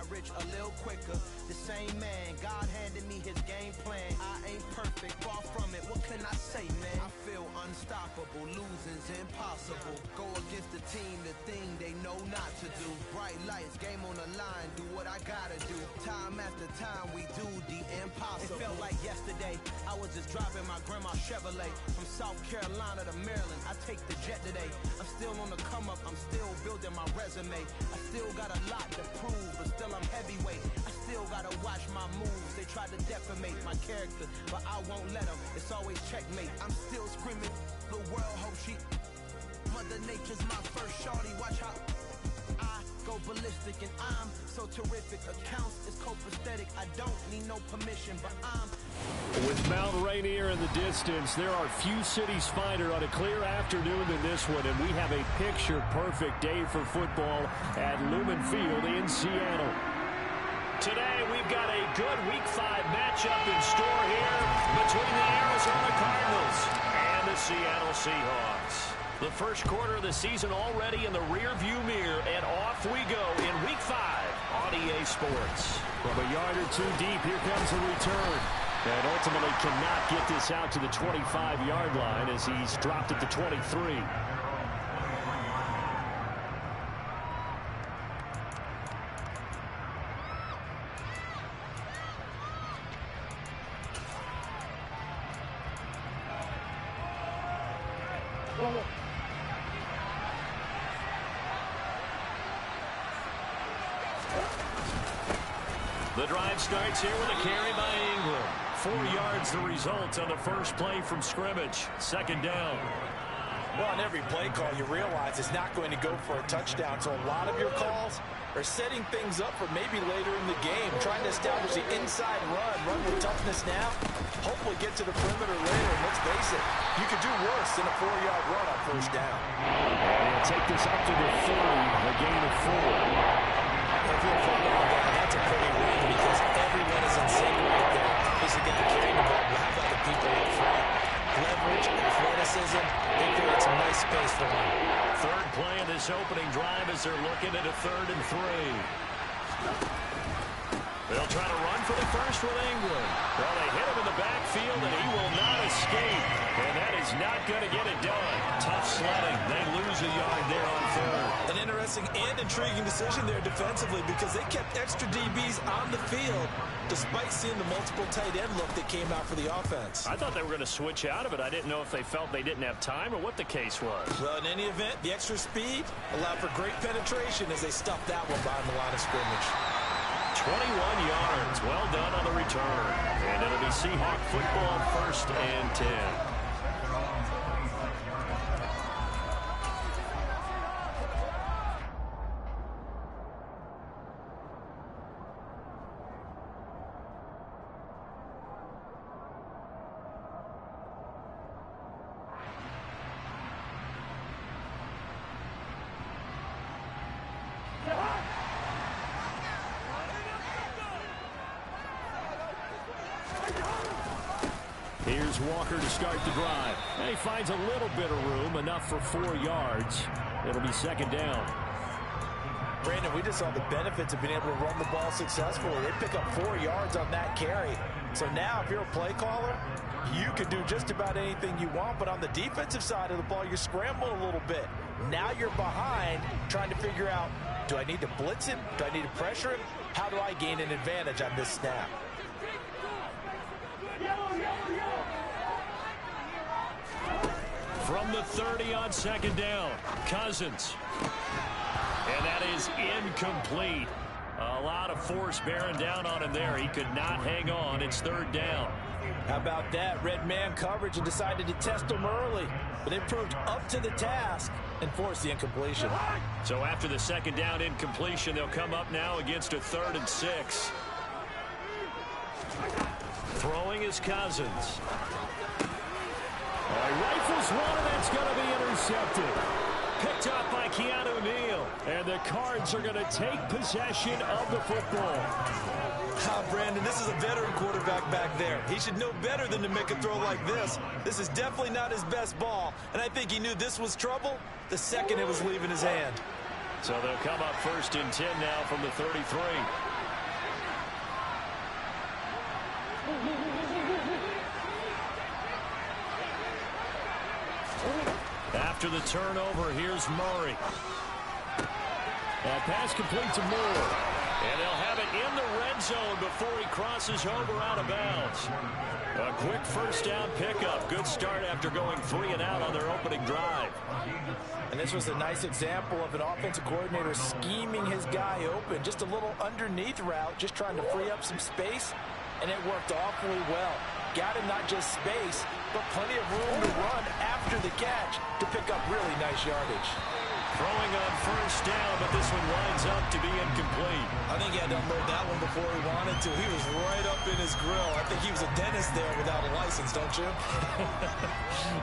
got rich a little quicker. The same man, God handed me his game plan. I ain't perfect, far from it, what can I say, man? I feel unstoppable, losing's impossible. Go against the team, the thing they know not to do. Bright lights, game on the line, do what I gotta do. Time after time, we do the impossible. It felt like yesterday, I was just driving my grandma's Chevrolet. From South Carolina to Maryland, I take the jet today. I'm still on the come up, I'm still building my resume. I still got a lot to prove, but still I'm heavyweight. I still gotta watch my moves. They try to defamate my character, but I won't let them. It's always checkmate. I'm still screaming, the world hope she. Mother Nature's my first shorty. Watch how I go ballistic, and I'm so terrific. Accounts is copacetic. I don't need no permission, but I'm. With Mount Rainier in the distance, there are few cities finer on a clear afternoon than this one, and we have a picture-perfect day for football at Lumen Field in Seattle. Today, we've got a good Week 5 matchup in store here between the Arizona Cardinals and the Seattle Seahawks. The first quarter of the season already in the rear-view mirror, and off we go in Week 5 on EA Sports. From a yard or two deep, here comes the return. And ultimately cannot get this out to the 25-yard line as he's dropped it to 23. The drive starts here with a carry by Ingram. 4 yards the result on the first play from scrimmage. Second down. Well, on every play call, you realize it's not going to go for a touchdown. So a lot of your calls are setting things up for maybe later in the game, trying to establish the inside run with toughness now, hopefully get to the perimeter later. And let's face it, you could do worse than a 4-yard run on first down. And he'll take this up to the 40, a gain of 4. If you're a football guy, that's a pretty win because everyone is in sync right there. He's the guy carrying the ball. How about the people up front? Leverage, athleticism, they create some nice space for him. Third play of this opening drive as they're looking at a 3rd and 3. They'll try to run for the first with Ingram. Well, they hit him in the backfield, and he will not escape. And that is not going to get it done. Tough sledding. They lose a yard there on 3rd. An interesting and intriguing decision there defensively because they kept extra DBs on the field despite seeing the multiple tight end look that came out for the offense. I thought they were going to switch out of it. I didn't know if they felt they didn't have time or what the case was. Well, in any event, the extra speed allowed for great penetration as they stuffed that one behind the line of scrimmage. 21 yards. Well done on the return. And it'll be Seahawk football, 1st and 10. Here's Walker to start the drive. And he finds a little bit of room, enough for 4 yards. It'll be second down. Brandon, we just saw the benefits of being able to run the ball successfully. They pick up 4 yards on that carry. So now if you're a play caller, you can do just about anything you want. But on the defensive side of the ball, you're scrambling a little bit. Now you're behind trying to figure out, do I need to blitz him? Do I need to pressure him? How do I gain an advantage on this snap? From the 30 on second down, Cousins. And that is incomplete. A lot of force bearing down on him there. He could not hang on. It's 3rd down. How about that? Red man coverage and decided to test him early. But they proved up to the task and forced the incompletion. So after the second down incompletion, they'll come up now against a 3rd and 6. Throwing is Cousins. He rifles one, and it's going to be intercepted. Picked up by Keanu Neal. And the Cards are going to take possession of the football. Brandon, this is a veteran quarterback back there. He should know better than to make a throw like this. This is definitely not his best ball. And I think he knew this was trouble the second it was leaving his hand. So they'll come up 1st and 10 now from the 33. After the turnover, here's Murray. That pass complete to Moore. And they'll have it in the red zone before he crosses over out of bounds. A quick first down pickup. Good start after going 3 and out on their opening drive. And this was a nice example of an offensive coordinator scheming his guy open. Just a little underneath route, just trying to free up some space. And it worked awfully well. Got him not just space, but plenty of room to run after the catch to pick up really nice yardage. Throwing on first down, but this one winds up to be incomplete. I think he had to unload that one before he wanted to. He was right up in his grill. I think he was a dentist there without a license, don't you?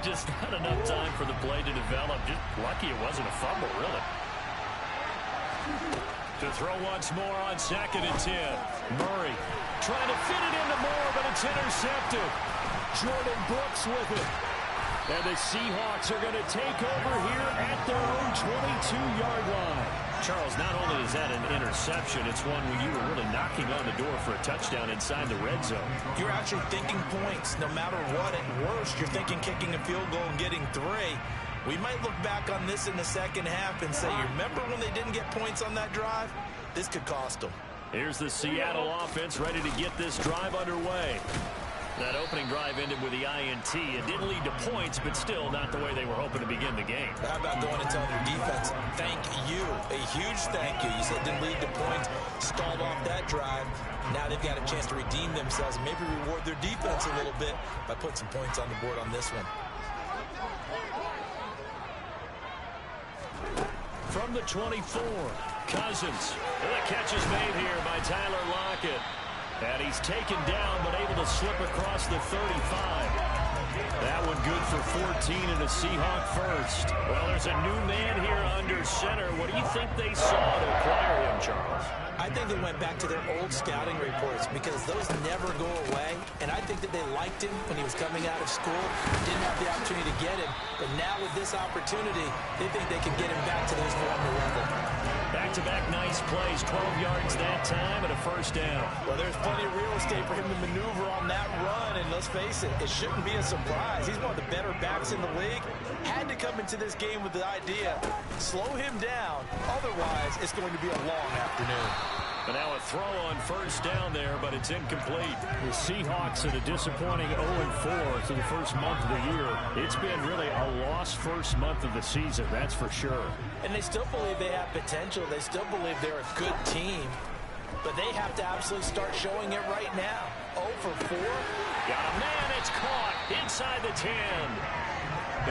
Just not enough time for the play to develop. Just lucky it wasn't a fumble, really. To throw once more on 2nd and 10. Murray trying to fit it into Moore, but it's intercepted. Jordan Brooks with it. And the Seahawks are going to take over here at their own 22-yard line. Charles, not only is that an interception, it's one where you were really knocking on the door for a touchdown inside the red zone. You're actually thinking points. No matter what, at worst, you're thinking kicking a field goal and getting 3. We might look back on this in the second half and say, you remember when they didn't get points on that drive? This could cost them. Here's the Seattle offense ready to get this drive underway. That opening drive ended with the INT. It didn't lead to points, but still not the way they were hoping to begin the game. How about going and telling your defense, thank you, a huge thank you. You said it didn't lead to points, stalled off that drive. Now they've got a chance to redeem themselves and maybe reward their defense a little bit by putting some points on the board on this one. From the 24, Cousins. The catch is made here by Tyler Lockett. And he's taken down, but able to slip across the 35. That one good for 14 and a Seahawk first. Well, there's a new man here under center. What do you think they saw to acquire him, Charles? I think they went back to their old scouting reports because those never go away. And I think that they liked him when he was coming out of school. Didn't have the opportunity to get him. But now with this opportunity, they think they can get him back to his former level. Back-to-back nice plays, 12 yards that time and a first down. Well, there's plenty of real estate for him to maneuver on that run, and let's face it, it shouldn't be a surprise. He's one of the better backs in the league. Had to come into this game with the idea, slow him down, otherwise it's going to be a long afternoon. But now a throw on first down there, but it's incomplete. The Seahawks at a disappointing 0-4 through the first month of the year. It's been really a lost first month of the season, that's for sure. And they still believe they have potential. They still believe they're a good team. But they have to absolutely start showing it right now. 0 for 4. Got a man, it's caught inside the 10.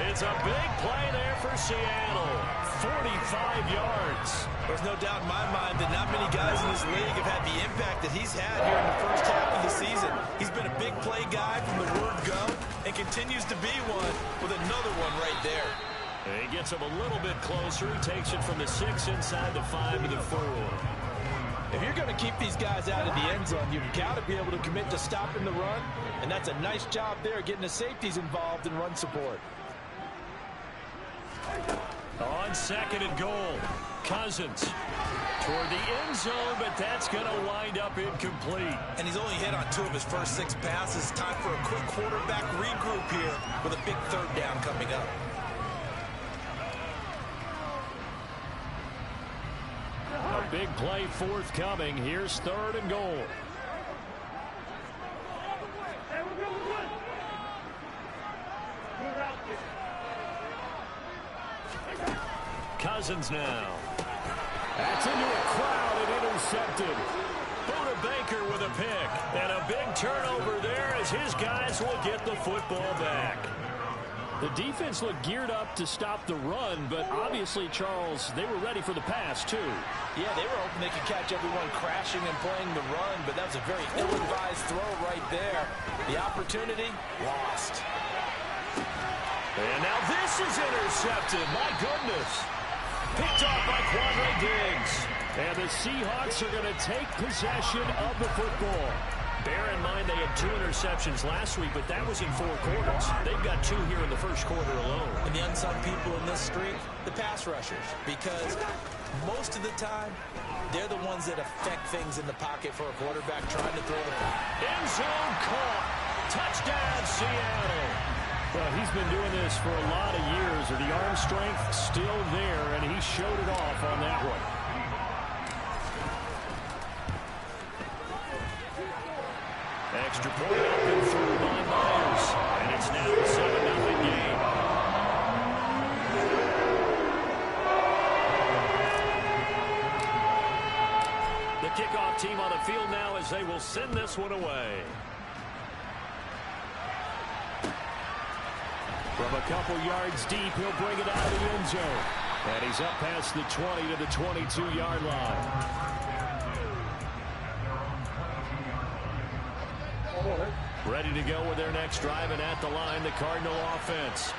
It's a big play there for Seattle. 45 yards. There's no doubt in my mind that not many guys in this league have had the impact that he's had here in the first half of the season. He's been a big play guy from the word go and continues to be one with another one right there. He gets him a little bit closer. He takes it from the 6 inside the 5 to the 4. If you're going to keep these guys out of the end zone, you've got to be able to commit to stopping the run, and that's a nice job there getting the safeties involved in run support. On 2nd and goal, Cousins toward the end zone, but that's going to wind up incomplete. And he's only hit on 2 of his first 6 passes. Time for a quick quarterback regroup here with a big 3rd down coming up. A big play forthcoming. Here's 3rd and goal. Cousins now. That's into a crowd and intercepted. Buda Baker with a pick. And a big turnover there as his guys will get the football back. The defense looked geared up to stop the run, but obviously, Charles, they were ready for the pass, too. Yeah, they were hoping they could catch everyone crashing and playing the run, but that was a very ill-advised throw right there. The opportunity, lost. And now this is intercepted. My goodness. Picked off by Quandre Diggs. And the Seahawks are going to take possession of the football. Bear in mind they had 2 interceptions last week, but that was in 4 quarters. They've got 2 here in the first quarter alone. And the unsung people in this streak, the pass rushers, because most of the time, they're the ones that affect things in the pocket for a quarterback trying to throw the ball. End zone caught. Touchdown, Seattle. Well, he's been doing this for a lot of years. The arm strength still there, and he showed it off on that one. Extra point up and through by Myers. And it's now a 7-0 game. The kickoff team on the field now as they will send this one away. From a couple yards deep, he'll bring it out of the end zone. And he's up past the 20 to the 22-yard line. Ready to go with their next drive, and at the line, the Cardinal offense.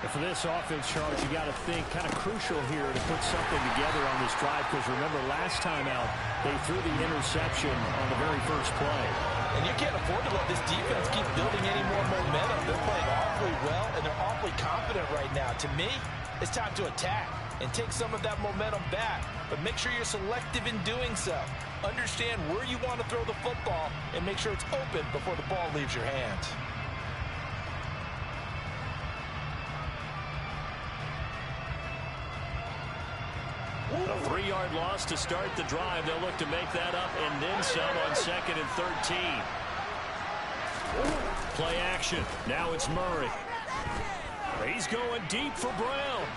And for this offense, Charles, you got to think kind of crucial here to put something together on this drive, because remember, last time out, they threw the interception on the very first play. And you can't afford to let this defense keep building any more momentum. They're playing awfully well, and they're awfully confident right now. To me, it's time to attack and take some of that momentum back, but make sure you're selective in doing so. Understand where you want to throw the football and make sure it's open before the ball leaves your hands. A 3-yard loss to start the drive. They'll look to make that up and then some on 2nd and 13. Play action. Now it's Murray. He's going deep for Brown.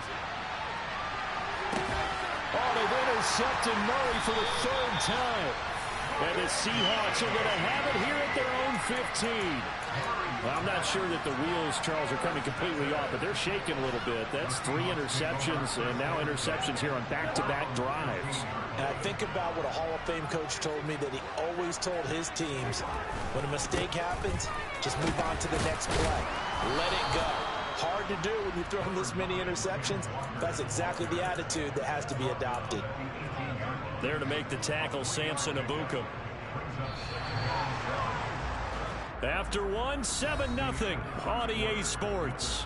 Oh, they've intercepted Murray for the 3rd time. And the Seahawks are going to have it here at their own 15. Well, I'm not sure that the wheels, Charles, are coming completely off, but they're shaking a little bit. That's 3 interceptions, and now interceptions here on back-to-back drives. And I think about what a Hall of Fame coach told me, that he always told his teams, when a mistake happens, just move on to the next play. Let it go. Hard to do when you throw this many interceptions. That's exactly the attitude that has to be adopted. There to make the tackle, Samson Abuka. After 7-0 on EA Sports.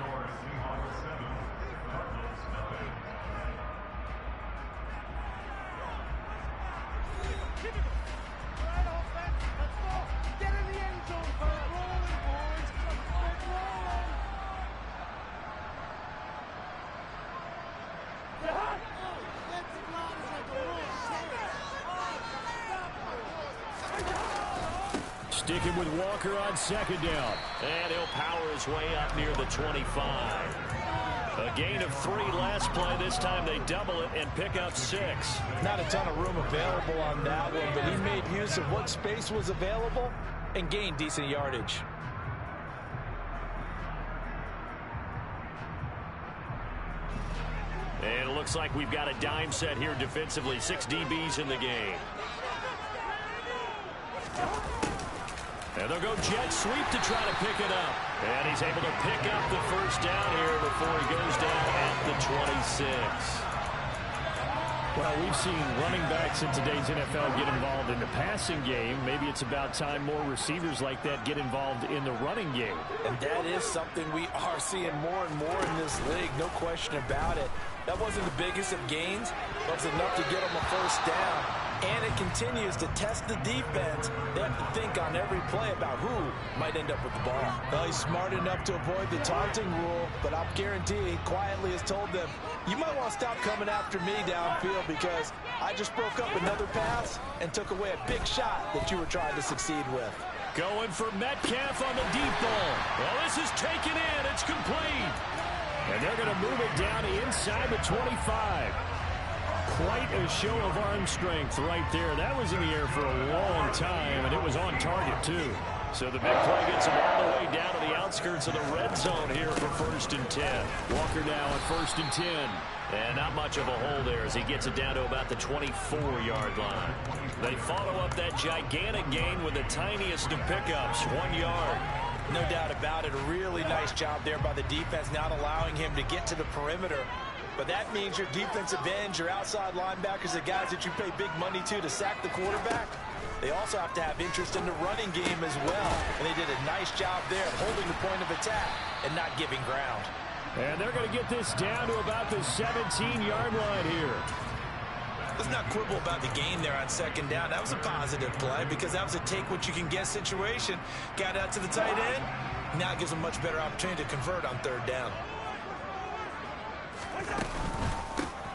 Sticking with Walker on 2nd down. And he'll power his way up near the 25. A gain of 3 last play. This time they double it and pick up 6. Not a ton of room available on that one, but he made use of what space was available and gained decent yardage. And it looks like we've got a dime set here defensively. 6 DBs in the game. And they'll go jet sweep to try to pick it up. And he's able to pick up the 1st down here before he goes down at the 26. Well, we've seen running backs in today's NFL get involved in the passing game. Maybe it's about time more receivers like that get involved in the running game. And that is something we are seeing more and more in this league, no question about it. That wasn't the biggest of gains, but it's enough to get them a 1st down. And it continues to test the defense. They have to think on every play about who might end up with the ball. Well, he's smart enough to avoid the taunting rule, but I'll guarantee he quietly has told them, you might want to stop coming after me downfield because I just broke up another pass and took away a big shot that you were trying to succeed with. Going for Metcalf on the deep ball. Well, this is taken in. It's complete. And they're going to move it down inside the 25. Quite a show of arm strength right there. That was in the air for a long time, and it was on target, too. So the big play gets him all the way down to the outskirts of the red zone here for 1st and 10. Walker now at 1st and 10. And not much of a hole there as he gets it down to about the 24-yard line. They follow up that gigantic gain with the tiniest of pickups, 1 yard. No doubt about it. A really nice job there by the defense, not allowing him to get to the perimeter. But that means your defensive ends, your outside linebackers, the guys that you pay big money to sack the quarterback, they also have to have interest in the running game as well. And they did a nice job there holding the point of attack and not giving ground. And they're going to get this down to about the 17-yard line here. Let's not quibble about the gain there on second down. That was a positive play because that was a take-what-you-can-get situation. Got out to the tight end. Now it gives them a much better opportunity to convert on third down.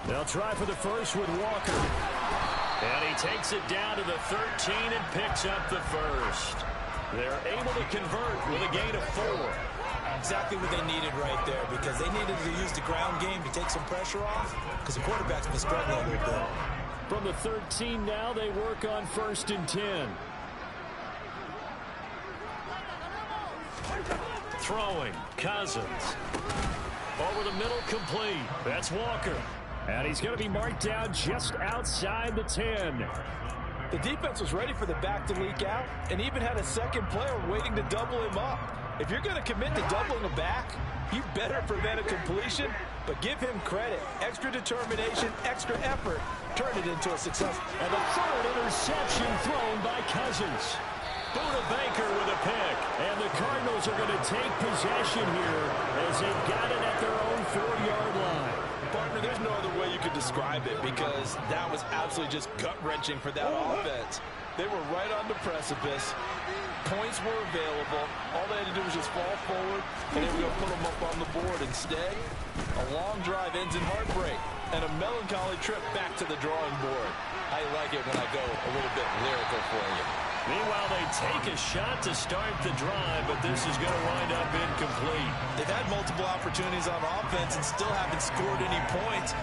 They'll try for the first with Walker. And he takes it down to the 13 and picks up the first. They're able to convert with a gain of 4. Exactly what they needed right there because they needed to use the ground game to take some pressure off because the quarterback's been struggling a little bit. From the 13 now, they work on 1st and 10. Throwing, Cousins. Over the middle, complete. That's Walker. And he's going to be marked down just outside the 10. The defense was ready for the back to leak out and even had a second player waiting to double him up. If you're going to commit to doubling a back, you better prevent a completion, but give him credit. Extra determination, extra effort, turned it into a success. And the third interception thrown by Cousins. Buda Baker with a pick. And the Cardinals are going to take possession here as they've got it at their own 4-yard line. Partner, there's no other way you could describe it because that was absolutely just gut-wrenching for that offense. They were right on the precipice. Points were available. All they had to do was just fall forward, and they were going to put them up on the board. Instead, a long drive ends in heartbreak and a melancholy trip back to the drawing board. I like it when I go a little bit lyrical for you. Meanwhile, they take a shot to start the drive, but this is going to wind up incomplete. They've had multiple opportunities on offense and still haven't scored any points.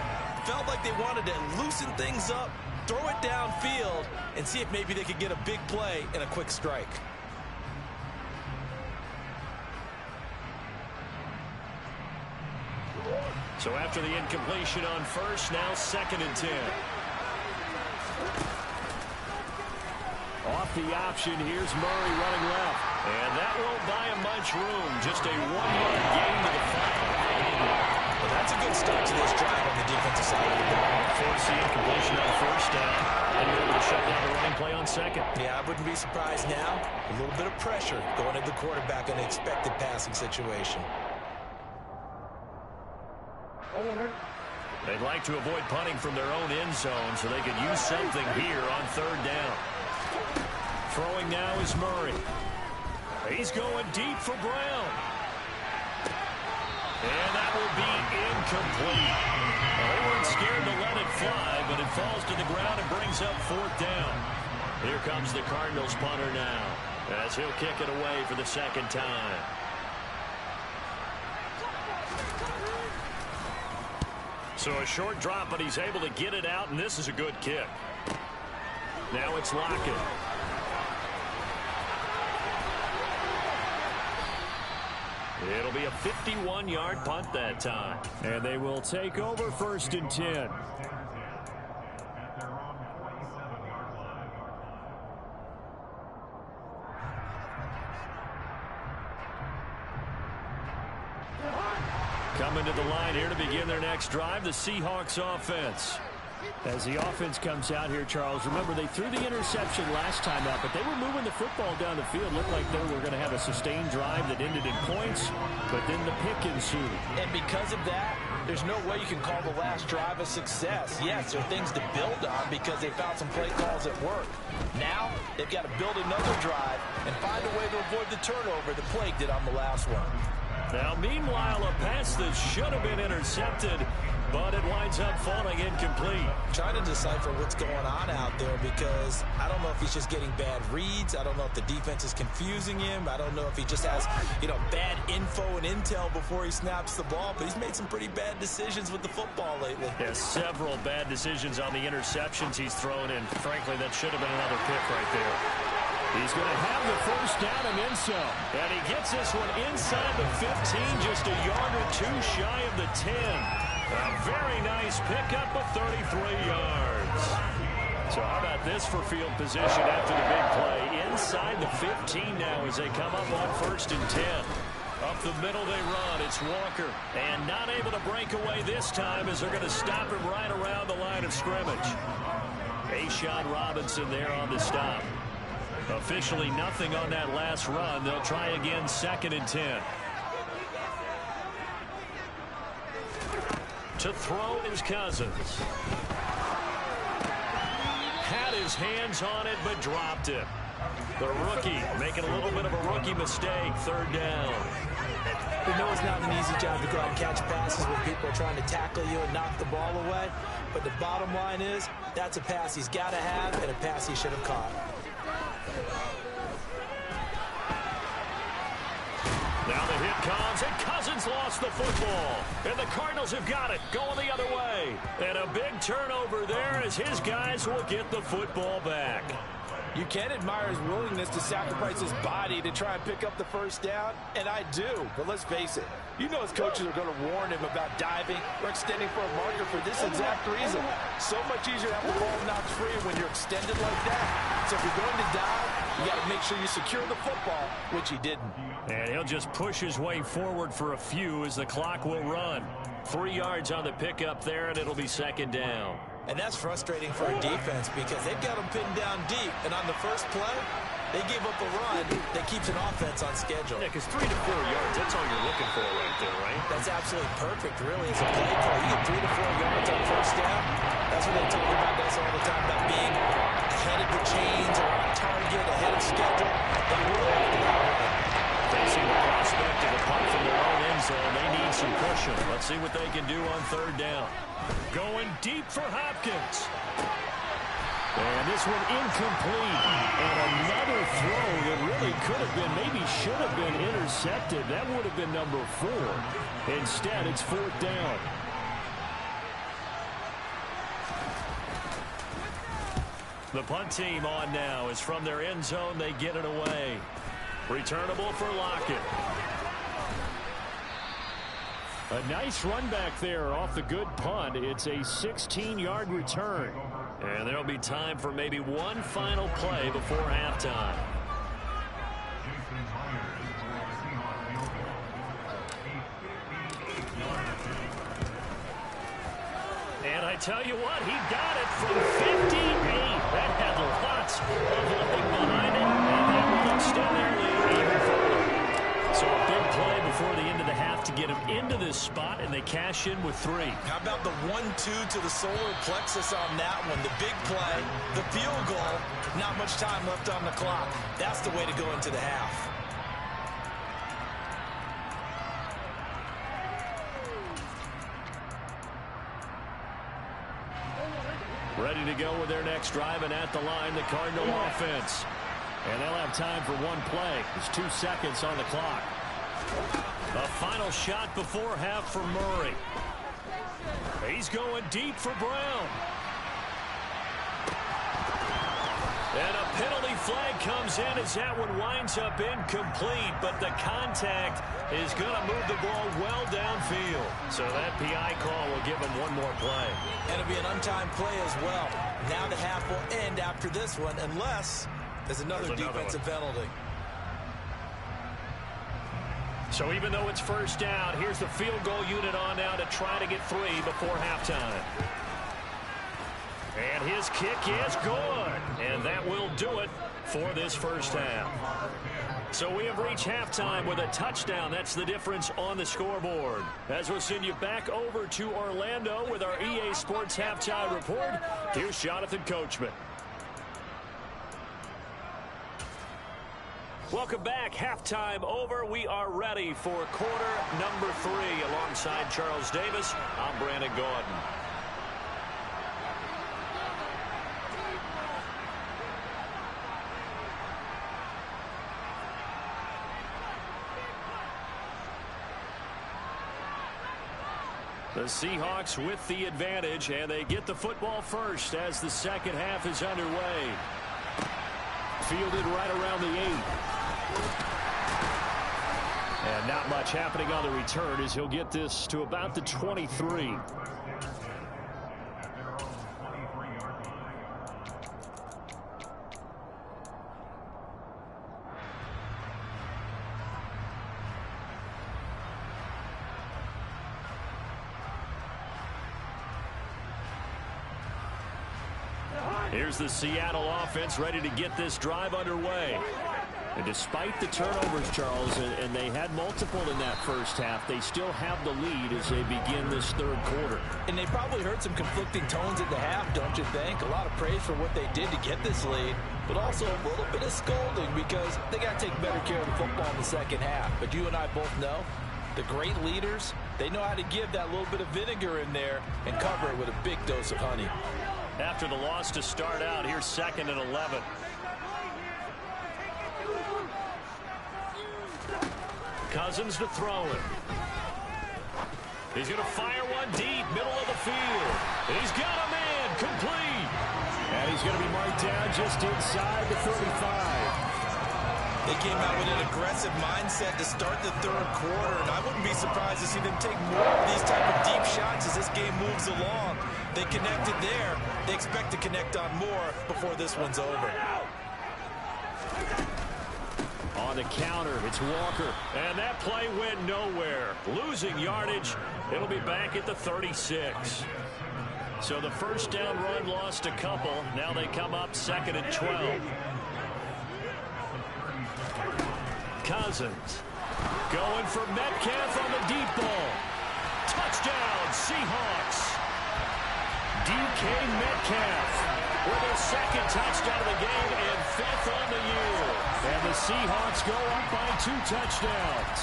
Felt like they wanted to loosen things up, throw it downfield, and see if maybe they could get a big play and a quick strike. So after the incompletion on first, now 2nd and 10. Off the option, here's Murray running left. And that won't buy him much room. Just a 1-yard gain to the 5. Well, that's a good start to this drive on the defensive side of the ball. Force the incompletion on first down. And you're able to shut down the running play on second. Yeah, I wouldn't be surprised now. A little bit of pressure going at the quarterback in an expected passing situation. They'd like to avoid punting from their own end zone so they could use something here on third down. Throwing now is Murray. He's going deep for Brown. And that will be incomplete. Well, they weren't scared to let it fly, but it falls to the ground and brings up 4th down. Here comes the Cardinals punter now as he'll kick it away for the 2nd time. So a short drop, but he's able to get it out, and this is a good kick. Now it's Lockett. It'll be a 51-yard punt that time. And they will take over 1st and 10. Coming to the line here to begin their next drive, the Seahawks offense. As the offense comes out here, Charles, remember they threw the interception last time out, but they were moving the football down the field. Looked like they were going to have a sustained drive that ended in points, but then the pick ensued. And because of that, there's no way you can call the last drive a success. Yes, there are things to build on because they found some play calls at work. Now, they've got to build another drive and find a way to avoid the turnover that plagued it on the last one. Now, meanwhile, a pass that should have been intercepted, but it winds up falling incomplete. Trying to decipher what's going on out there because I don't know if he's just getting bad reads. I don't know if the defense is confusing him. I don't know if he just has, bad info and intel before he snaps the ball. But he's made some pretty bad decisions with the football lately. Yeah, several bad decisions on the interceptions he's thrown in. Frankly, that should have been another pick right there. He's going to have the first down and then some. And he gets this one inside the 15, just a yard or two shy of the 10. A very nice pickup of 33 yards. So how about this for field position after the big play? Inside the 15 now as they come up on 1st and 10. Up the middle they run. It's Walker. And not able to break away this time as they're going to stop him right around the line of scrimmage. A'Shawn Robinson there on the stop. Officially nothing on that last run. They'll try again 2nd and 10. To throw is Cousins. Had his hands on it, but dropped it. The rookie making a little bit of a rookie mistake. Third down. We know it's not an easy job to go out and catch passes when people are trying to tackle you and knock the ball away. But the bottom line is, that's a pass he's got to have and a pass he should have caught. Now the hit comes, and Cousins lost the football. And the Cardinals have got it, going the other way. And a big turnover there as his guys will get the football back. You can admire his willingness to sacrifice his body to try and pick up the first down, and I do. But let's face it, you know his coaches are going to warn him about diving or extending for a marker for this exact reason. So much easier to have the ball knocked free when you're extended like that. So if you're going to dive, you got to make sure you secure the football, which he didn't. And he'll just push his way forward for a few as the clock will run. 3 yards on the pickup there, and it'll be second down. And that's frustrating for a defense because they've got them pinned down deep. And on the first play, they gave up a run that keeps an offense on schedule. Yeah, because 3 to 4 yards, that's all you're looking for right there, right? That's absolutely perfect, really, as a play call. You get 3 to 4 yards on first down. That's what they talk about us all the time, about being ahead of the chains or on target, ahead of schedule. They really have to have it. Facing the prospect of a punt from their own end zone, they need some cushion. Let's see what they can do on third down. Going deep for Hopkins. And this one incomplete. And another throw that really could have been, maybe should have been intercepted. That would have been number 4. Instead, it's fourth down. The punt team on now is from their end zone. They get it away. Returnable for Lockett. A nice run back there off the good punt. It's a 16-yard return. And there'll be time for maybe one final play before halftime. And I tell you what, he got it from 58. That had lots of leg behind it, and that will extend their lead even further. So a big play before the end of the half to get him into this spot, and they cash in with 3. How about the 1-2 to the solar plexus on that one? The big play, the field goal, not much time left on the clock. That's the way to go into the half. Ready to go with their next drive, and at the line, the Cardinal offense. And they'll have time for one play. There's 2 seconds on the clock. A final shot before half for Murray. He's going deep for Brown. And a penalty flag comes in as that one winds up incomplete, but the contact is going to move the ball well downfield. So that PI call will give him one more play. And it'll be an untimed play as well. Now the half will end after this one, unless there's another defensive penalty. So even though it's first down, here's the field goal unit on now to try to get 3 before halftime. And his kick is good. And that will do it for this first half. So we have reached halftime with a touchdown. That's the difference on the scoreboard. As we'll send you back over to Orlando with our EA Sports Halftime Report, here's Jonathan Coachman. Welcome back. Halftime over. We are ready for quarter number 3. Alongside Charles Davis, I'm Brandon Gordon. The Seahawks with the advantage, and they get the football first as the second half is underway. Fielded right around the 8. And not much happening on the return as he'll get this to about the 23. Here's the Seattle offense ready to get this drive underway. And despite the turnovers, Charles, and they had multiple in that first half, they still have the lead as they begin this third quarter. And they probably heard some conflicting tones at the half, don't you think? A lot of praise for what they did to get this lead, but also a little bit of scolding because they got to take better care of the football in the second half. But you and I both know the great leaders, they know how to give that little bit of vinegar in there and cover it with a big dose of honey. After the loss to start out, here's 2nd and 11. Cousins to throw it. He's going to fire one deep, middle of the field. And he's got a man, complete. And he's going to be marked down just inside the 35. They came out with an aggressive mindset to start the third quarter, and I wouldn't be surprised to see them take more of these type of deep shots as this game moves along. They connected there. They expect to connect on more before this one's over. On the counter, it's Walker. And that play went nowhere. Losing yardage. It'll be back at the 36. So the first down run lost a couple. Now they come up 2nd and 12. Cousins going for Metcalf on the deep ball. Touchdown, Seahawks. DK Metcalf with his 2nd touchdown of the game and 5th on the year. And the Seahawks go up by 2 touchdowns.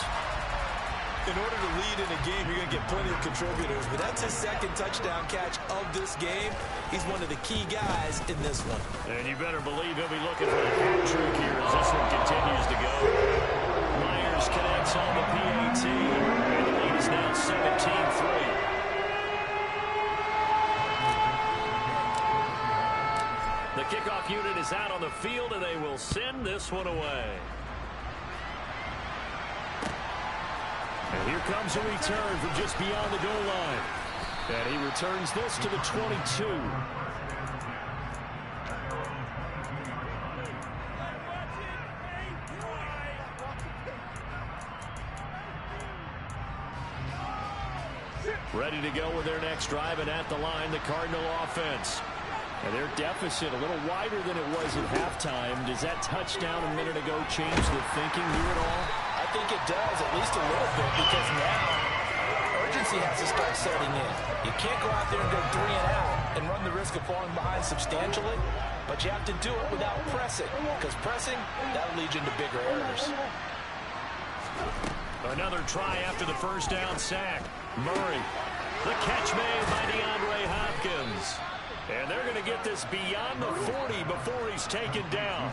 In order to lead in a game, you're going to get plenty of contributors, but that's his 2nd touchdown catch of this game. He's one of the key guys in this one. And you better believe he'll be looking for a hat trick here as this one continues to go. Myers connects on the PAT, and the lead is now 17-3. The kickoff unit is out on the field, and they will send this one away. And here comes a return from just beyond the goal line. And he returns this to the 22. Ready to go with their next drive, and at the line, the Cardinal offense. And their deficit a little wider than it was at halftime. Does that touchdown a minute ago change the thinking here at all? I think it does, at least a little bit, because now urgency has to start setting in. You can't go out there and go 3 and out and run the risk of falling behind substantially, but you have to do it without pressing, because pressing, that'll lead you into bigger errors. Another try after the first down sack. Murray, the catch made by DeAndre Hopkins. And they're going to get this beyond the 40 before he's taken down.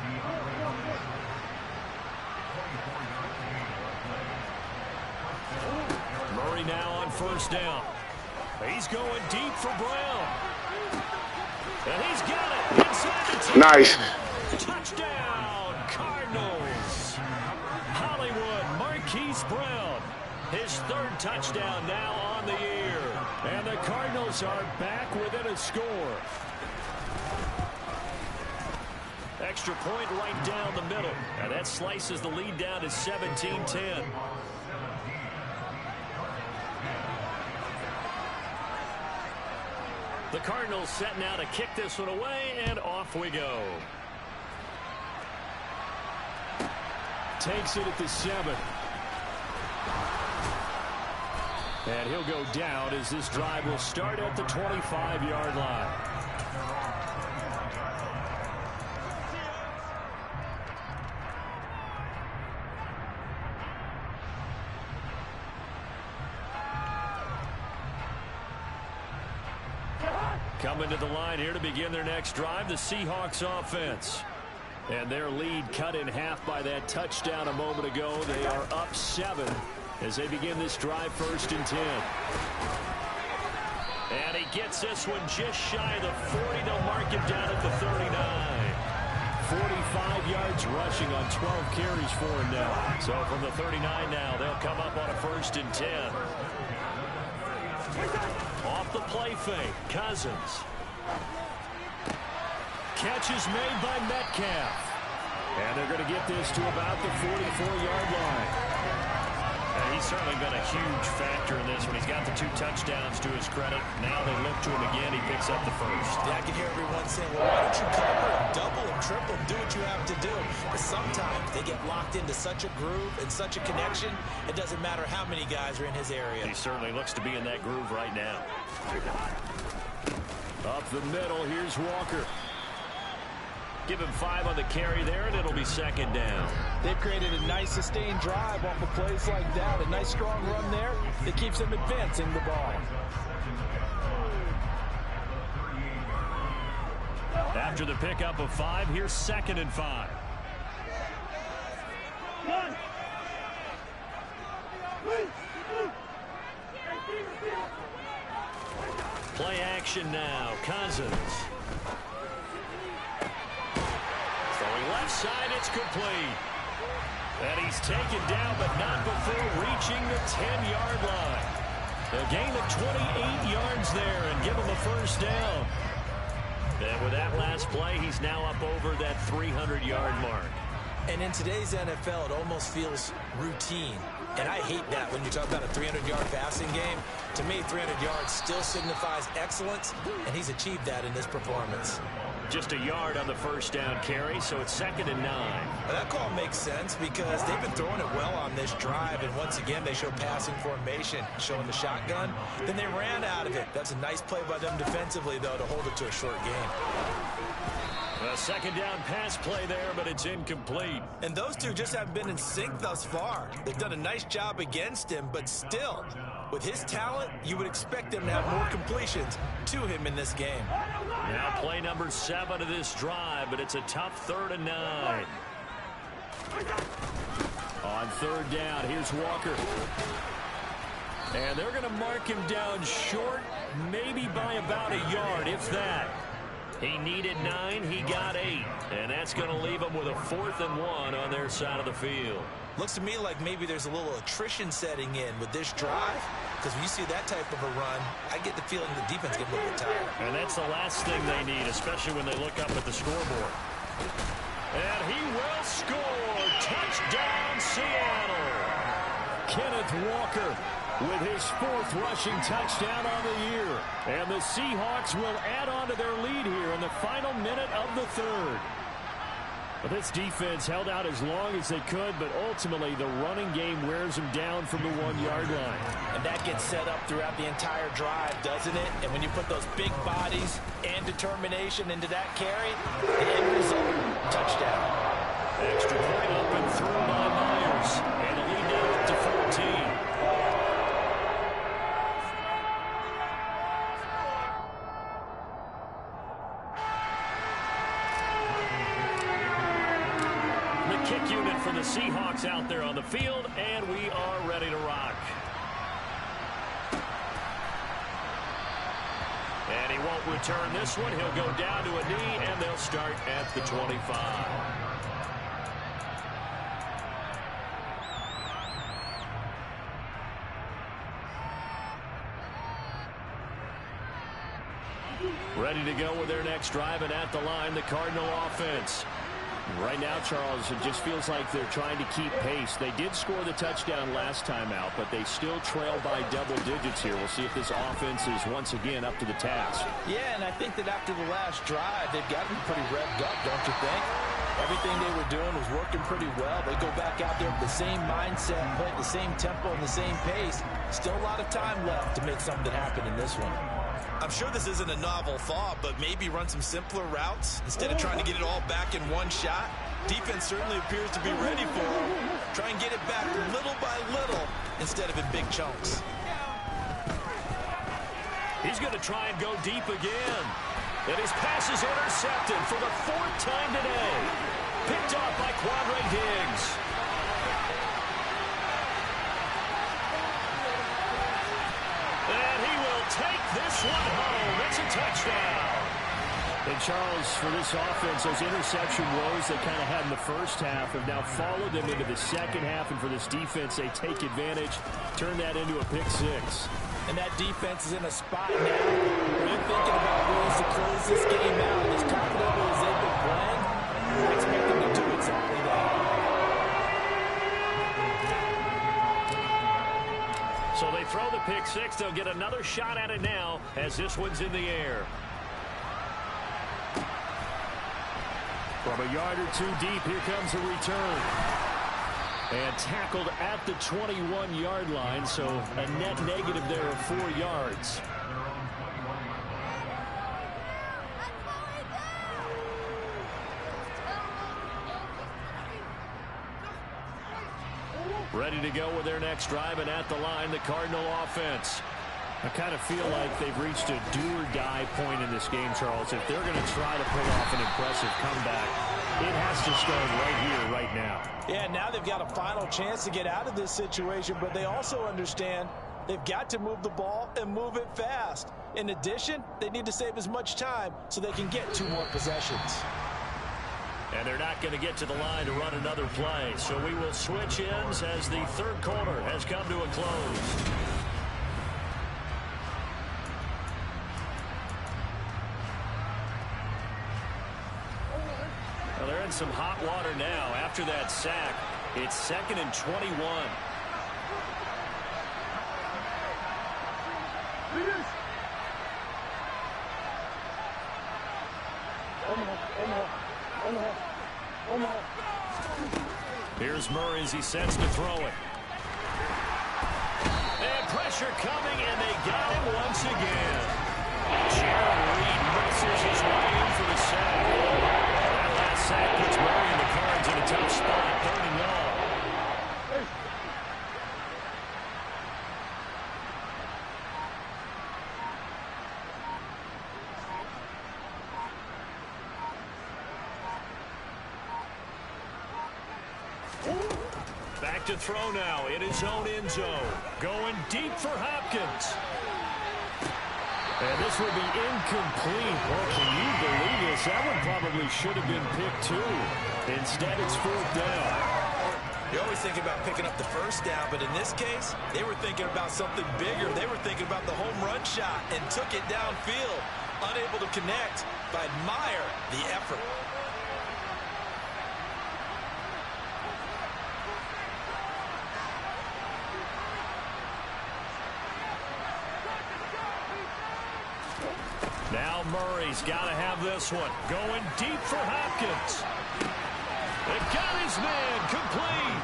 Murray now on first down. He's going deep for Brown. And he's got it inside the 10. Nice. Touchdown, Cardinals. Hollywood Marquise Brown. His 3rd touchdown now on the year. And the Cardinals are back within a score. Extra point right down the middle. And that slices the lead down to 17-10. The Cardinals set now to kick this one away, and off we go. Takes it at the 7. And he'll go down as this drive will start at the 25-yard line. Coming to the line here to begin their next drive, the Seahawks offense. And their lead cut in half by that touchdown a moment ago. They are up 7 as they begin this drive, 1st and 10. And he gets this one just shy of the 40. They'll mark him down at the 39. 45 yards rushing on 12 carries for him now. So from the 39 now, they'll come up on a 1st and 10. Off the play fake, Cousins. Catch is made by Metcalf. And they're going to get this to about the 44-yard line. He's certainly been a huge factor in this one. He's got the 2 touchdowns to his credit. Now they look to him again. He picks up the first. Yeah, I can hear everyone saying, well, why don't you cover him, double him, triple him, do what you have to do. But sometimes they get locked into such a groove and such a connection, it doesn't matter how many guys are in his area. He certainly looks to be in that groove right now. Up the middle, here's Walker. Give him 5 on the carry there, and it'll be second down. They've created a nice sustained drive off of plays like that. A nice strong run there that keeps them advancing the ball. After the pickup of 5, here's 2nd and 5. Play action now. Cousins. Throwing left side, it's complete. And he's taken down, but not before reaching the 10-yard line. A gain of 28 yards there and give him a first down. And with that last play, he's now up over that 300-yard mark. And in today's NFL, it almost feels routine. And I hate that when you talk about a 300-yard passing game. To me, 300 yards still signifies excellence, and he's achieved that in this performance. Just a yard on the first down carry, so it's 2nd and 9. Well, that call makes sense because they've been throwing it well on this drive, and once again, they show passing formation, showing the shotgun. Then they ran out of it. That's a nice play by them defensively, though, to hold it to a short game. A 2nd down pass play there, but it's incomplete. And those two just haven't been in sync thus far. They've done a nice job against him, but still, with his talent, you would expect them to have more completions to him in this game. Now play number 7 of this drive, but it's a tough 3rd and 9. On 3rd down, here's Walker. And they're going to mark him down short, maybe by about a yard, if that. He needed 9, he got 8. And that's going to leave him with a 4th and 1 on their side of the field. Looks to me like maybe there's a little attrition setting in with this drive. Because when you see that type of a run, I get the feeling the defense gets a little bit tired. And that's the last thing they need, especially when they look up at the scoreboard. And he will score. Touchdown, Seattle. Kenneth Walker with his 4th rushing touchdown on the year. And the Seahawks will add on to their lead here in the final minute of the 3rd. But this defense held out as long as they could, but ultimately the running game wears them down from the 1-yard line. And that gets set up throughout the entire drive, doesn't it? And when you put those big bodies and determination into that carry, the end result, touchdown. Extra point up and through by Myers. And the lead now up to 14. Kick unit for the Seahawks out there on the field, and we are ready to rock. And he won't return this one. He'll go down to a knee, and they'll start at the 25. Ready to go with their next drive, and at the line, the Cardinal offense. Right now, Charles, it just feels like they're trying to keep pace. They did score the touchdown last time out, but they still trail by double digits here. We'll see if this offense is once again up to the task. Yeah, and I think that after the last drive, they've got to be pretty revved up, don't you think? Everything they were doing was working pretty well. They go back out there with the same mindset, play at the same tempo and the same pace. Still a lot of time left to make something happen in this one. I'm sure this isn't a novel thought, but maybe run some simpler routes instead of trying to get it all back in one shot. Defense certainly appears to be ready for him. Try and get it back little by little instead of in big chunks. He's going to try and go deep again. And his pass is intercepted for the 4th time today. Picked off by Quadre Diggs. And he will take this one home. It's a touchdown. And Charles, for this offense, those interception woes they kind of had in the first half have now followed them into the second half. And for this defense, they take advantage, turn that into a pick 6. And that defense is in a spot now where they're thinking about ways to close this game out. As confident as they've been playing, I expect them to do exactly that. throw the pick six. They'll get another shot at it now as this one's in the air. From a yard or two deep, here comes a return. And tackled at the 21-yard line, so a net negative there of 4 yards. Ready to go with their next drive, and at the line, the Cardinal offense. I kind of feel like they've reached a do-or-die point in this game, Charles. If they're going to try to pull off an impressive comeback, it has to start right here, right now. Yeah, now they've got a final chance to get out of this situation, but they also understand they've got to move the ball and move it fast. In addition, they need to save as much time so they can get 2 more possessions. And they're not going to get to the line to run another play, so we will switch ends as the third quarter has come to a close. Well, they're in some hot water now. After that sack, it's 2nd and 21. Here's Murray as he sets to throw it. And pressure coming, and they got him once again. Jared Reed muscles his way in for the sack. That last sack puts Murray and the Cards in a tough spot, 3rd and long. Back to throw now in his own end zone. Going deep for Hopkins. And this will be incomplete. Well, can you believe this? That one probably should have been picked too. Instead, it's 4th down. You always think about picking up the first down, but in this case, they were thinking about something bigger. They were thinking about the home run shot and took it downfield. Unable to connect, but admire the effort. Now Murray's got to have this one. Going deep for Hopkins. They got his man complete.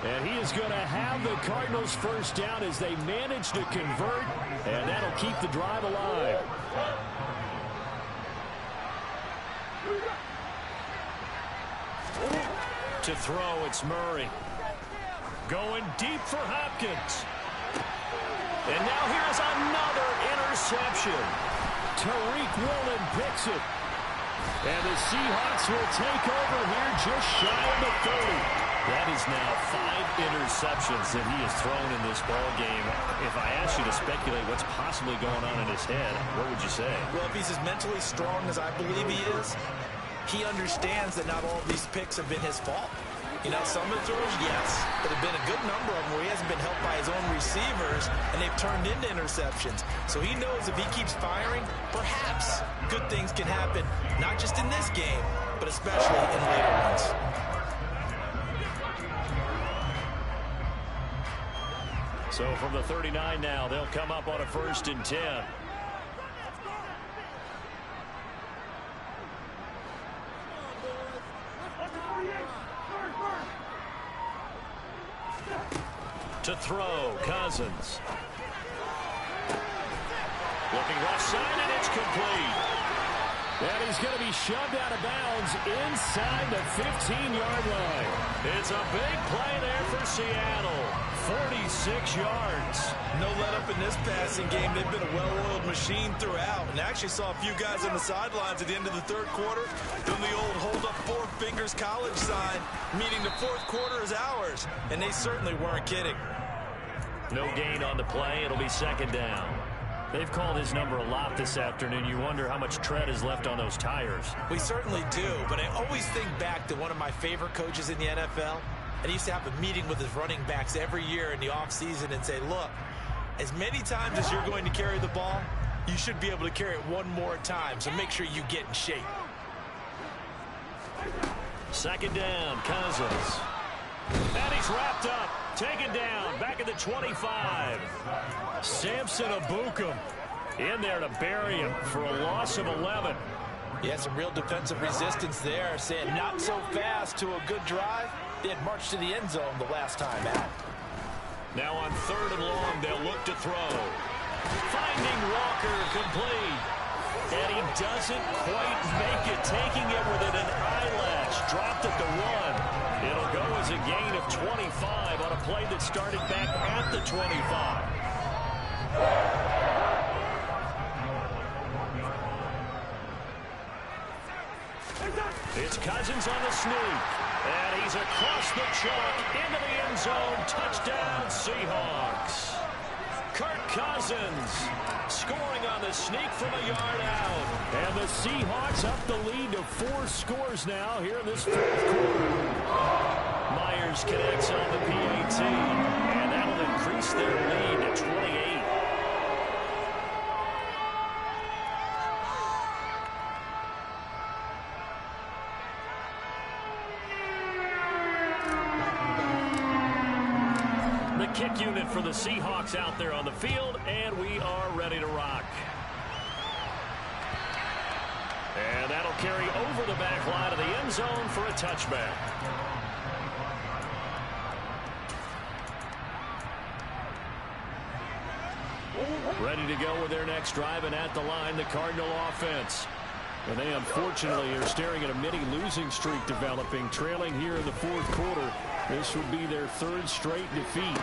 And he is going to have the Cardinals first down as they manage to convert. And that'll keep the drive alive. To throw, it's Murray. Going deep for Hopkins. And now here's another interception. Tariq Woolen picks it. And the Seahawks will take over here just shy of the 30. That is now 5 interceptions that he has thrown in this ball game. If I asked you to speculate what's possibly going on in his head, what would you say? Well, if he's as mentally strong as I believe he is, he understands that not all of these picks have been his fault. You know, some of the throws, yes, but there have been a good number of them where he hasn't been helped by his own receivers, and they've turned into interceptions. So he knows if he keeps firing, perhaps good things can happen, not just in this game, but especially in later ones. So from the 39 now, they'll come up on a 1st and 10. To throw, Cousins. Looking left side, and it's complete. And he's going to be shoved out of bounds inside the 15-yard line. It's a big play there for Seattle. 46 yards. No let-up in this passing game. They've been a well-oiled machine throughout. And actually saw a few guys on the sidelines at the end of the 3rd quarter doing the old hold up 4 fingers college sign, meaning the 4th quarter is ours. And they certainly weren't kidding. No gain on the play. It'll be 2nd down. They've called his number a lot this afternoon. You wonder how much tread is left on those tires. We certainly do, but I always think back to one of my favorite coaches in the NFL. And he used to have a meeting with his running backs every year in the offseason and say, look, as many times as you're going to carry the ball, you should be able to carry it one more time, so make sure you get in shape. 2nd down, Cousins. And he's wrapped up. Taken down, back at the 25. Samson Abukum in there to bury him for a loss of 11. Yeah, some real defensive resistance there, saying not so fast to a good drive. They had marched to the end zone the last time out. Now on 3rd and long, they'll look to throw. Finding Walker complete. And he doesn't quite make it, taking it within an eyelash. Dropped at the 1. It'll go as a gain of 25 on a play that started back at the 25. It's Cousins on the sneak. And he's across the chalk into the end zone. Touchdown, Seahawks. Kirk Cousins scoring on the sneak from a yard out. And the Seahawks up the lead to 4 scores now here in this 4th quarter. Myers connects on the PAT. And that'll increase their lead to 28. Kick unit for the Seahawks out there on the field, and we are ready to rock. And that'll carry over the back line of the end zone for a touchback. Ready to go with their next drive, and at the line, the Cardinal offense. And they unfortunately are staring at a mini losing streak developing, trailing here in the 4th quarter. This would be their 3rd straight defeat.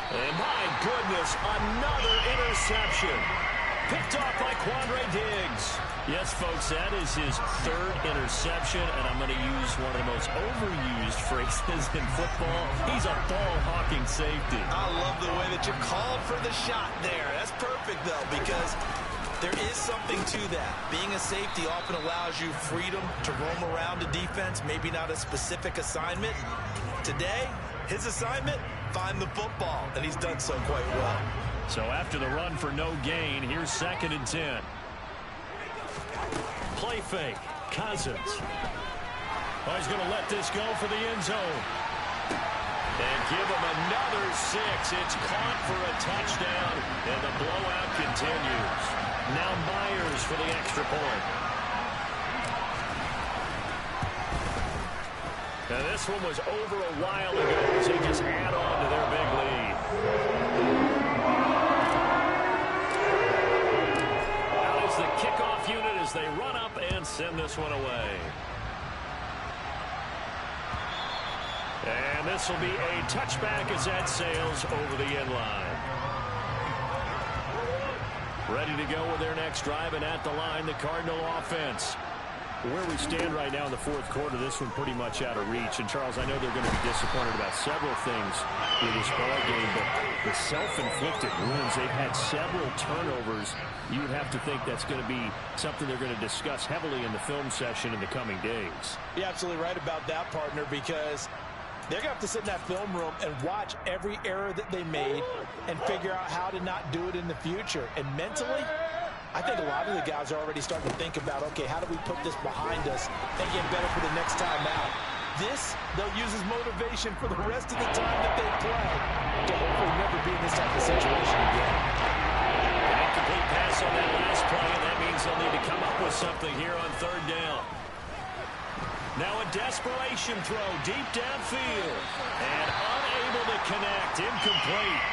And my goodness, another interception. Picked off by Quandre Diggs. Yes, folks, that is his 3rd interception, and I'm going to use one of the most overused phrases in football. He's a ball-hawking safety. I love the way that you called for the shot there. That's perfect, though, because there is something to that. Being a safety often allows you freedom to roam around a defense, maybe not a specific assignment. Today, his assignment, find the football, and he's done so quite well. So after the run for no gain, here's 2nd and 10. Play fake, Cousins. Oh, he's going to let this go for the end zone. And give him another 6. It's caught for a touchdown, and the blowout continues. Now Myers for the extra point. Now this one was over a while ago as they just add on to their big lead. Now is the kickoff unit as they run up and send this one away. And this will be a touchback as that sails over the end line. Ready to go with their next drive, and at the line, the Cardinal offense. Where we stand right now in the 4th quarter, this one pretty much out of reach. And, Charles, I know they're going to be disappointed about several things in this ball game, but the self-inflicted wounds, they've had several turnovers. You would have to think that's going to be something they're going to discuss heavily in the film session in the coming days. You're absolutely right about that, partner, because they're going to have to sit in that film room and watch every error that they made and figure out how to not do it in the future. And mentally, I think a lot of the guys are already starting to think about, okay, how do we put this behind us and get better for the next time out? This, they'll use as motivation for the rest of the time that they play to hopefully never be in this type of situation again. An incomplete pass on that last play, and that means they'll need to come up with something here on 3rd down. Now a desperation throw deep downfield, and unable to connect, incomplete.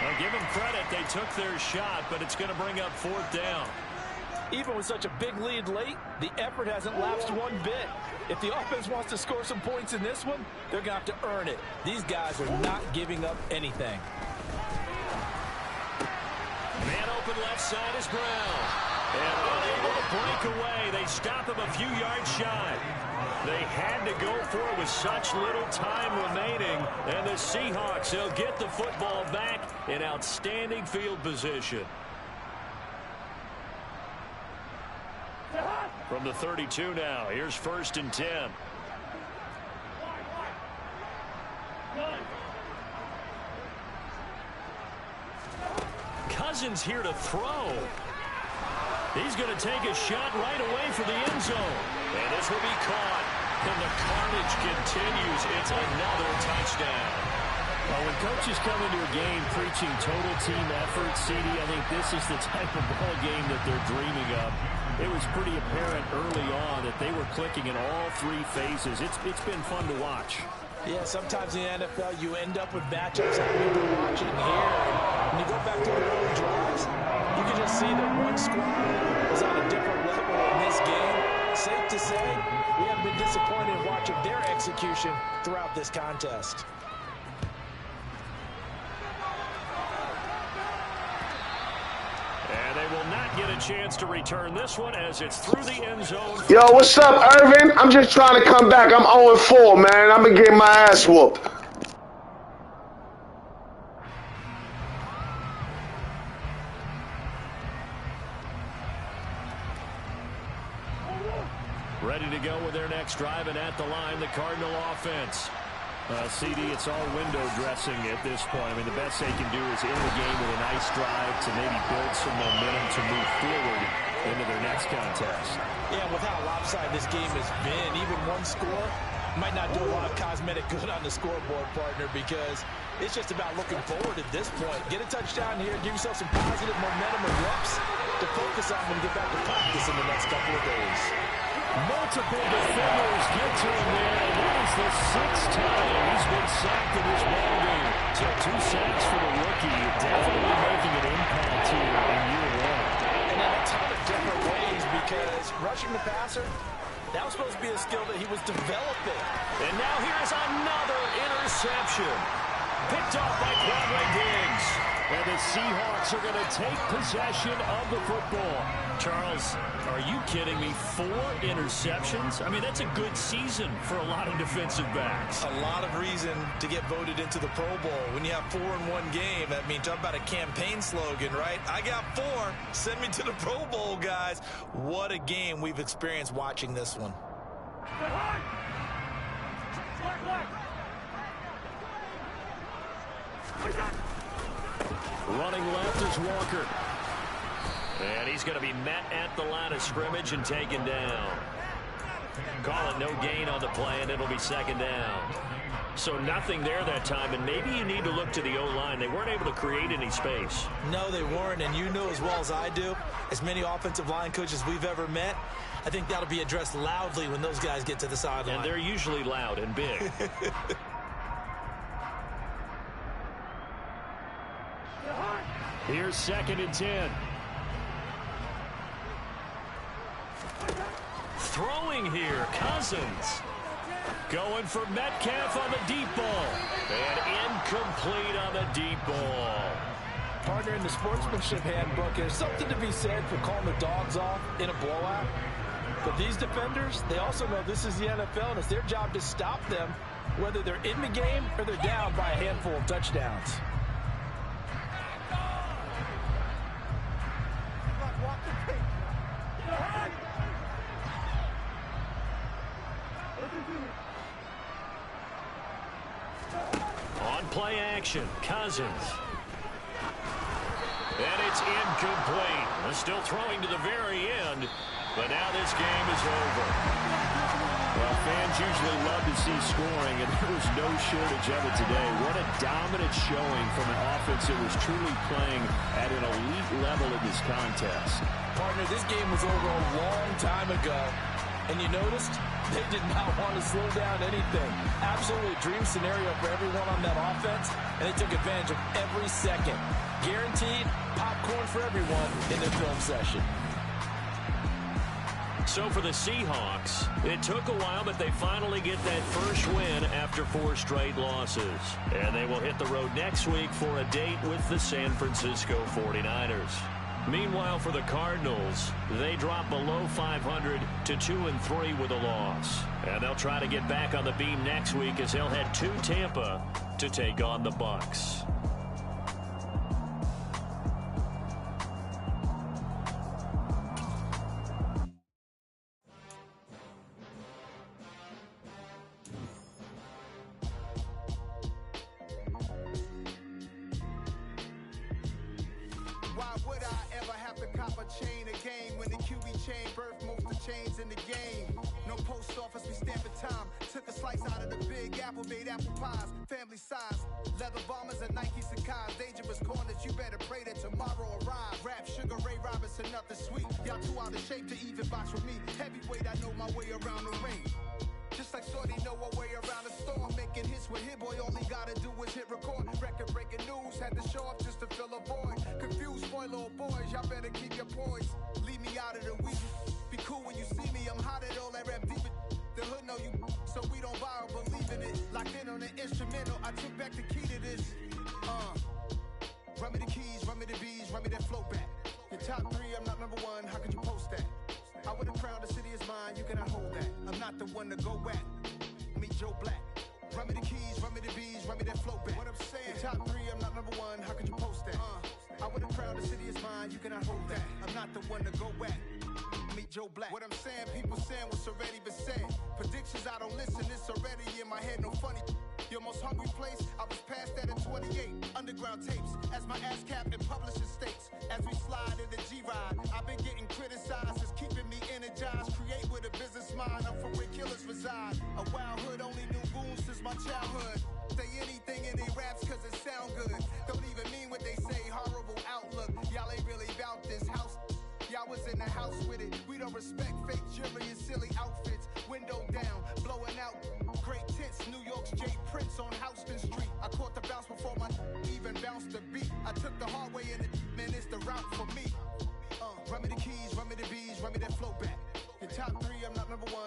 I'll give them credit, they took their shot, but it's going to bring up 4th down. Even with such a big lead late, the effort hasn't lapsed one bit. If the offense wants to score some points in this one, they're going to have to earn it. These guys are not giving up anything. Man open left side is Brown. And unable to break away, they stop him a few yards shy. They had to go for it with such little time remaining. And the Seahawks, they'll get the football back in outstanding field position. From the 32 now, here's 1st and 10. Cousins here to throw. He's going to take a shot right away for the end zone. And this will be caught. And the carnage continues. It's another touchdown. Well, when coaches come into a game preaching total team effort, CD, I think this is the type of ball game that they're dreaming of. It was pretty apparent early on that they were clicking in all three phases. It's been fun to watch. Yeah, sometimes in the NFL you end up with matchups that we've been watching here. And when you go back to the early drives, you can just see that one squad is on a different level in this game. Safe to say, we have been disappointed in watching their execution throughout this contest. And they will not get a chance to return this one as it's through the end zone. Yo, what's up, Irvin? I'm just trying to come back. I'm 0-4, man. I'm going to get my ass whooped. Ready to go with their next drive, and at the line, the Cardinal offense. CD, it's all window dressing at this point. I mean, the best they can do is end the game with a nice drive to maybe build some momentum to move forward into their next contest. Yeah, with how lopsided this game has been, even one score might not do a lot of cosmetic good on the scoreboard, partner, because it's just about looking forward at this point. Get a touchdown here, give yourself some positive momentum and reps to focus on when you get back to practice in the next couple of days. Multiple defenders get to him there, and that is the sixth time he's been sacked in this ballgame. So 2 sacks for the rookie, definitely making an impact here in year one. And in a ton of different ways, because rushing the passer, that was supposed to be a skill that he was developing. And now here's another interception. Picked off by Broadway Diggs. And the Seahawks are going to take possession of the football. Charles, are you kidding me? 4 interceptions? I mean, that's a good season for a lot of defensive backs. A lot of reason to get voted into the Pro Bowl. When you have 4 in one game, that means talk about a campaign slogan, right? I got 4. Send me to the Pro Bowl, guys. What a game we've experienced watching this one. Running left is Walker. And he's going to be met at the line of scrimmage and taken down. Call it no gain on the play, and it'll be second down. So nothing there that time, and maybe you need to look to the O-line. They weren't able to create any space. No, they weren't, and you know as well as I do, as many offensive line coaches we've ever met, I think that'll be addressed loudly when those guys get to the sideline. And they're usually loud and big. Here's 2nd and 10. Throwing here, Cousins. Going for Metcalf on the deep ball. And incomplete on the deep ball. Partner, in the sportsmanship handbook, there's something to be said for calling the dogs off in a blowout. But these defenders, they also know this is the NFL, and it's their job to stop them, whether they're in the game or they're down by a handful of touchdowns. On play action, Cousins. And it's incomplete. They're still throwing to the very end, but now this game is over. Well, fans usually love to see scoring, and there was no shortage of it today. What a dominant showing from an offense that was truly playing at an elite level in this contest. Partner, this game was over a long time ago, and you noticed they did not want to slow down anything. Absolutely a dream scenario for everyone on that offense, and they took advantage of every second. Guaranteed popcorn for everyone in their film session. So for the Seahawks, it took a while, but they finally get that first win after 4 straight losses. And they will hit the road next week for a date with the San Francisco 49ers. Meanwhile, for the Cardinals, they drop below 500 to 2-3 with a loss. And they'll try to get back on the beam next week as they'll head to Tampa to take on the Bucs. Why would I ever have to cop a chain again when the QB chain birthed most of the chains in the game? No post office, we stamping time. Took a slice out of the big apple. apple-made apple pies, family size. Leather bombers and Nike Sacai's. Dangerous corners, you better pray that tomorrow arrives. Rap, Sugar Ray Robinson, nothing sweet. Y'all too out of shape to even box with me. Heavyweight, I know my way around the ring. Just like Shorty know her way around the storm. Making hits with Hit Boy, all he gotta do is hit record. Record-breaking news, had to show up just to fill a void. Confused, spoiler boys, y'all better keep your poise. Leave me out of the weeds. Be cool when you see me, I'm hot at all that rap deep. The hood know you, so we don't borrow, believe in it. Locked in on the instrumental, I took back the key to this. Run me the keys, run me the bees, run me that flow back. Your top 3, I'm not number 1, how could you post that? I would have crowned the city is mine, you cannot hold that. I'm not the one to go at. Meet Joe Black. Run me the keys, run me the bees, run me that flow back. What I'm saying, your top 3, I'm not number 1, how could you post that? I would have crowned the city is mine, you cannot hold that. I'm not the one to go at. Meet Joe Black. What I'm saying, people saying what's already been said. Predictions, I don't listen, it's already in my head, no funny. Your most hungry place, I was past that in 28. Underground tapes, as my ass cap in publishing states. As we slide in the G-Ride, I've been getting criticized, it's keeping me energized. Create with a business mind, I'm from where killers reside. A wild hood, only knew goons since my childhood. Say anything in they raps cause it sound good. Don't even mean what they say, horrible outlook. Y'all ain't really about this house. Y'all was in the house with it. We don't respect fake jewelry and silly outfits. Window down, blowing out. Great tits, New York's J. Prince on Houston Street. I caught the bounce before my even bounced the beat. I took the hard way in it, man, it's the route for me. Run me the keys, run me the bees, run me that flow back. Your top 3, I'm not number 1.